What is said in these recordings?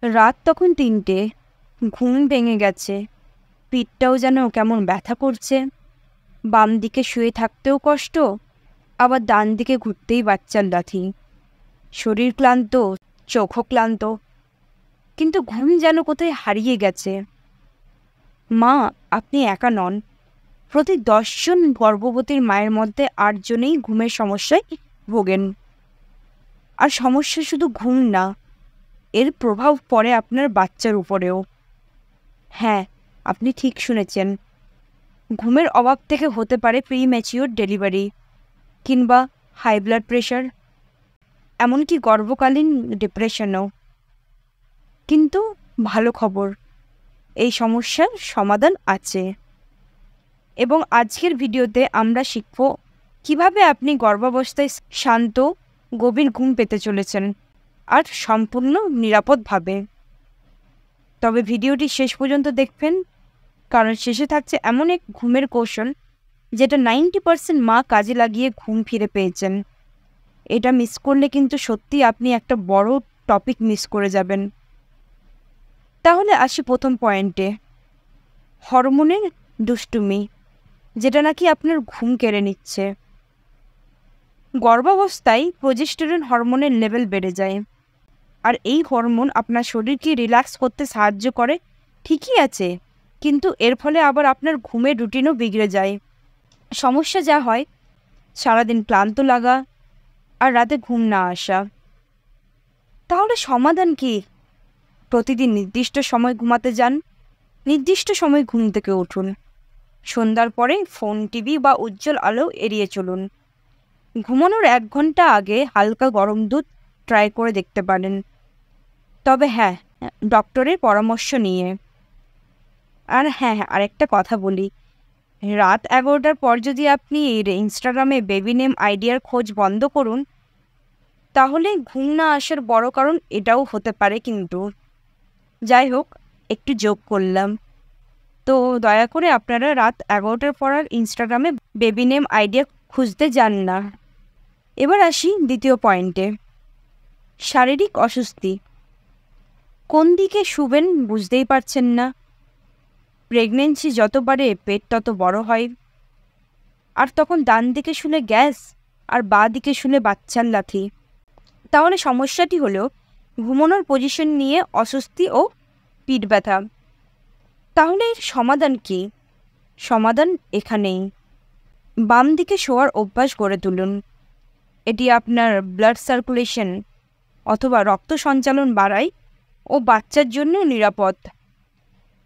রাত তখন ৩টে। ঘুম ভেঙে গেছে, পিঠটাও যেন কেমন ব্যথা করছে। বাম দিকে শুয়ে থাকতেও কষ্ট, আবার ডান দিকে ঘুরতেই বাচ্চার লাথি। শরীর ক্লান্ত, চোখও ক্লান্ত, কিন্তু ঘুম যেন কোথায় হারিয়ে গেছে। মা, আপনি একা নন। প্রতি ১০ জন গর্ভবতীর মায়ের মধ্যে ৮ জনেই ঘুমের সমস্যায় ভোগেন। আর সমস্যা শুধু ঘুম না, এর প্রভাব পড়ে আপনার বাচ্চার উপরেও। হ্যাঁ, আপনি ঠিক শুনেছেন। ঘুমের অভাব থেকে হতে পারে প্রিম্যাচিওর ডেলিভারি, কিংবা হাই ব্লাড প্রেশার, এমনকি গর্ভকালীন ডিপ্রেশনও। কিন্তু ভালো খবর, এই সমস্যার সমাধান আছে। এবং আজকের ভিডিওতে আমরা শিখব কিভাবে আপনি গর্ভাবস্থায় শান্ত, গভীর ঘুম পেতে চলেছেন, আর সম্পূর্ণ নিরাপদভাবে। তবে ভিডিওটি শেষ পর্যন্ত দেখবেন, কারণ শেষে থাকছে এমন এক ঘুমের কৌশল যেটা 90% মা কাজে লাগিয়ে ঘুম ফিরে পেয়েছেন। এটা মিস করলে কিন্তু সত্যি আপনি একটা বড় টপিক মিস করে যাবেন। তাহলে আসি প্রথম পয়েন্টে, হরমোনের দুষ্টুমি, যেটা নাকি আপনার ঘুম কেড়ে নিচ্ছে। গর্ভাবস্থায় প্রজেস্টেরন হরমোনের লেভেল বেড়ে যায়, আর এই হরমোন আপনার শরীরকে রিল্যাক্স করতে সাহায্য করে, ঠিকই আছে, কিন্তু এর ফলে আবার আপনার ঘুমের রুটিনও বিগড়ে যায়। সমস্যা যা হয়, সারাদিন ক্লান্ত লাগা আর রাতে ঘুম না আসা। তাহলে সমাধান কি? প্রতিদিন নির্দিষ্ট সময় ঘুমাতে যান, নির্দিষ্ট সময় ঘুম থেকে উঠুন। সন্ধ্যার পরে ফোন, টিভি বা উজ্জ্বল আলো এড়িয়ে চলুন। ঘুমানোর ১ ঘন্টা আগে হালকা গরম দুধ ট্রাই করে দেখতে পারেন, তবে হ্যাঁ, ডক্টরের পরামর্শ নিয়ে। আর হ্যাঁ, আরেকটা কথা বলি, রাত ১১টার পর যদি আপনি ইনস্টাগ্রামে বেবি নেম আইডিয়ার খোঁজ বন্ধ করুন, তাহলে ঘুম না আসার বড় কারণ এটাও হতে পারে কিন্তু। যাই হোক, একটু যোগ করলাম। তো দয়া করে আপনারা রাত ১১টার পর আর ইনস্টাগ্রামে বেবি নেম আইডিয়া খুঁজতে যান না। এবার আসি দ্বিতীয় পয়েন্টে, শারীরিক অস্বস্তি। কোন দিকে শুবেন বুঝতেই পারছেন না। প্রেগনেন্সি যত বাড়ে পেট তত বড় হয়, আর তখন ডান দিকে শুলে গ্যাস আর বাঁ দিকে শুলে বাচ্চার লাথি। তাহলে সমস্যাটি হলো ঘুমানোর পজিশন নিয়ে অস্বস্তি ও পিঠ ব্যথা। তাহলে এর সমাধান কি? সমাধান এখানেই। বাম দিকে শোয়ার অভ্যাস গড়ে তুলুন। এটি আপনার ব্লাড সার্কুলেশন অথবা রক্ত সঞ্চালন বাড়ায় ও বাচ্চার জন্য নিরাপদ।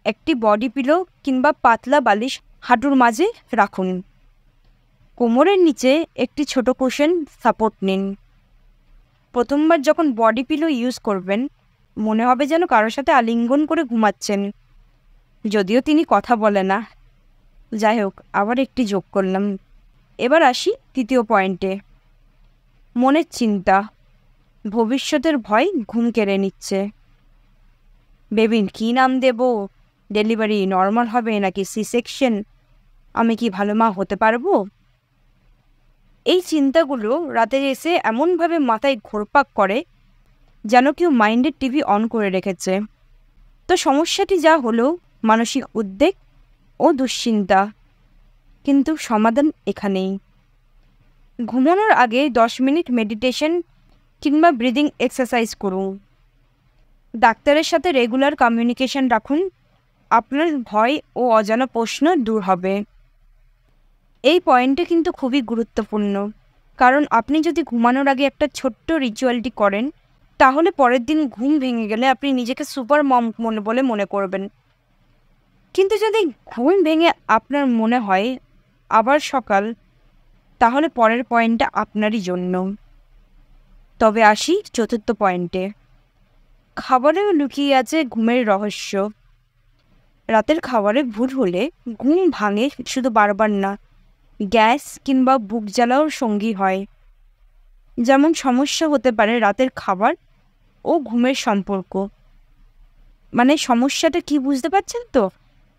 একটি বডি পিলো কিংবা পাতলা বালিশ হাঁটুর মাঝে রাখুন। কোমরের নিচে একটি ছোট কুশন সাপোর্ট নিন। প্রথমবার যখন বডি পিলো ইউজ করবেন, মনে হবে যেন কারোর সাথে আলিঙ্গন করে ঘুমাচ্ছেন, যদিও তিনি কথা বলে না। যাই হোক, আবার একটি যোগ করলাম। এবার আসি তৃতীয় পয়েন্টে, মনের চিন্তা, ভবিষ্যতের ভয় ঘুম কেড়ে নিচ্ছে। বেবির কী নাম দেব? ডেলিভারি নর্মাল হবে নাকি সি সেকশন? আমি কি ভালো মা হতে পারবো? এই চিন্তাগুলো রাতে এসে এমনভাবে মাথায় ঘোরপাক করে যেন কেউ মাইন্ডের টিভি অন করে রেখেছে। তো সমস্যাটি যা হলো মানসিক উদ্বেগ ও দুশ্চিন্তা, কিন্তু সমাধান এখানেই। ঘুমানোর আগে ১০ মিনিট মেডিটেশন কিংবা ব্রিদিং এক্সারসাইজ করুন। ডাক্তারের সাথে রেগুলার কমিউনিকেশন রাখুন, আপনার ভয় ও অজানা প্রশ্ন দূর হবে। এই পয়েন্টটা কিন্তু খুবই গুরুত্বপূর্ণ, কারণ আপনি যদি ঘুমানোর আগে একটা ছোট্ট রিচুয়ালটি করেন, তাহলে পরের দিন ঘুম ভেঙে গেলে আপনি নিজেকে সুপার মম বলে মনে করবেন। কিন্তু যদি ঘুম ভেঙে আপনার মনে হয় আবার সকাল, তাহলে পরের পয়েন্টটা আপনারই জন্য। তবে আসি চতুর্থ পয়েন্টে, খাবারেও লুকিয়ে আছে ঘুমের রহস্য। রাতের খাবারে ভুল হলে ঘুম ভাঙে শুধু বারবার না, গ্যাস কিংবা বুক জ্বালাও সঙ্গী হয়। যেমন সমস্যা হতে পারে রাতের খাবার ও ঘুমের সম্পর্ক। মানে সমস্যাটা কি বুঝতে পারছেন তো?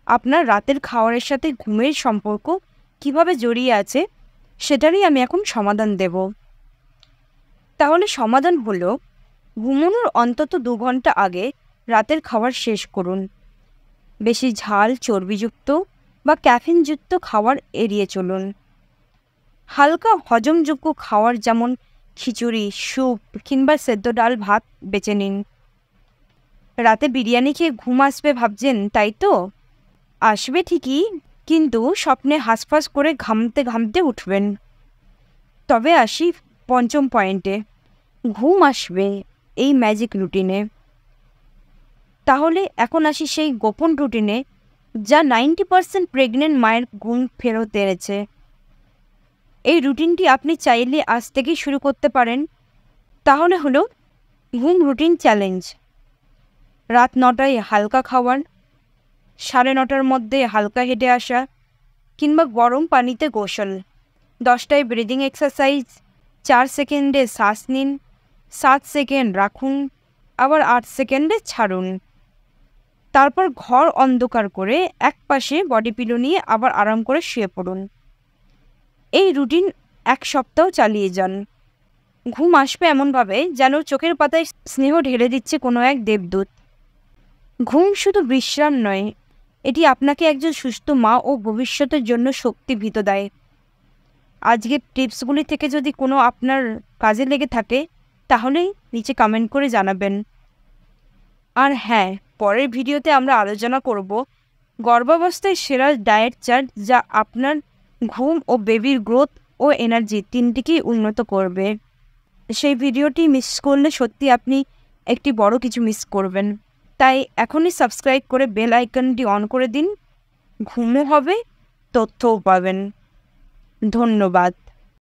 আপনার রাতের খাবারের সাথে ঘুমের সম্পর্ক কিভাবে জড়িয়ে আছে, সেটারই আমি এখন সমাধান দেব। তাহলে সমাধান হলো, ঘুমানোর অন্তত ২ ঘন্টা আগে রাতের খাবার শেষ করুন। বেশি ঝাল, চর্বিযুক্ত বা ক্যাফিনযুক্ত খাবার এড়িয়ে চলুন। হালকা হজমযোগ্য খাবার যেমন খিচুড়ি, স্যুপ কিংবা সেদ্ধ ডাল ভাত বেছে নিন। রাতে বিরিয়ানি খেয়ে ঘুম আসবে ভাবছেন, তাই তো? আসবে ঠিকই, কিন্তু স্বপ্নে হাঁসফাঁস করে ঘামতে ঘামতে উঠবেন। তবে আসি পঞ্চম পয়েন্টে, ঘুম আসবে এই ম্যাজিক রুটিনে। তাহলে এখন আসি সেই গোপন রুটিনে যা 90% প্রেগনেন্ট মায়ের ঘুম ফেরত এনেছে। এই রুটিনটি আপনি চাইলে আজ থেকেই শুরু করতে পারেন। তাহলে হলো ঘুম রুটিন চ্যালেঞ্জ। রাত 9টায় হালকা খাবার, 9:30টার মধ্যে হালকা হেঁটে আসা কিংবা গরম পানিতে গোসল, 10টায় ব্রিদিং এক্সারসাইজ, 4 সেকেন্ডে শ্বাস নিন, 7 সেকেন্ড রাখুন, আবার 8 সেকেন্ডে ছাড়ুন। তারপর ঘর অন্ধকার করে একপাশে বডি পিলো নিয়ে আবার আরাম করে শুয়ে পড়ুন। এই রুটিন 1 সপ্তাহ চালিয়ে যান। ঘুম আসবে এমনভাবে যেন চোখের পাতায় স্নেহ ঢেলে দিচ্ছে কোনো এক দেবদূত। ঘুম শুধু বিশ্রাম নয়, এটি আপনাকে একজন সুস্থ মা ও ভবিষ্যতের জন্য শক্তি ভিত দেয়। আজকের টিপসগুলি থেকে যদি কোনো আপনার কাজে লেগে থাকে তাহলেই নিচে কমেন্ট করে জানাবেন। আর হ্যাঁ, পরের ভিডিওতে আমরা আলোচনা করব গর্ভাবস্থায় সেরা ডায়েট চার্ট যা আপনার ঘুম ও বেবির গ্রোথ ও এনার্জি তিনটিকেই উন্নত করবে। সেই ভিডিওটি মিস করলে সত্যি আপনি একটি বড় কিছু মিস করবেন। তাই এখনই সাবস্ক্রাইব করে বেল আইকনটি অন করে দিন। ঘুমও হবে, তথ্যও পাবেন। ধন্যবাদ।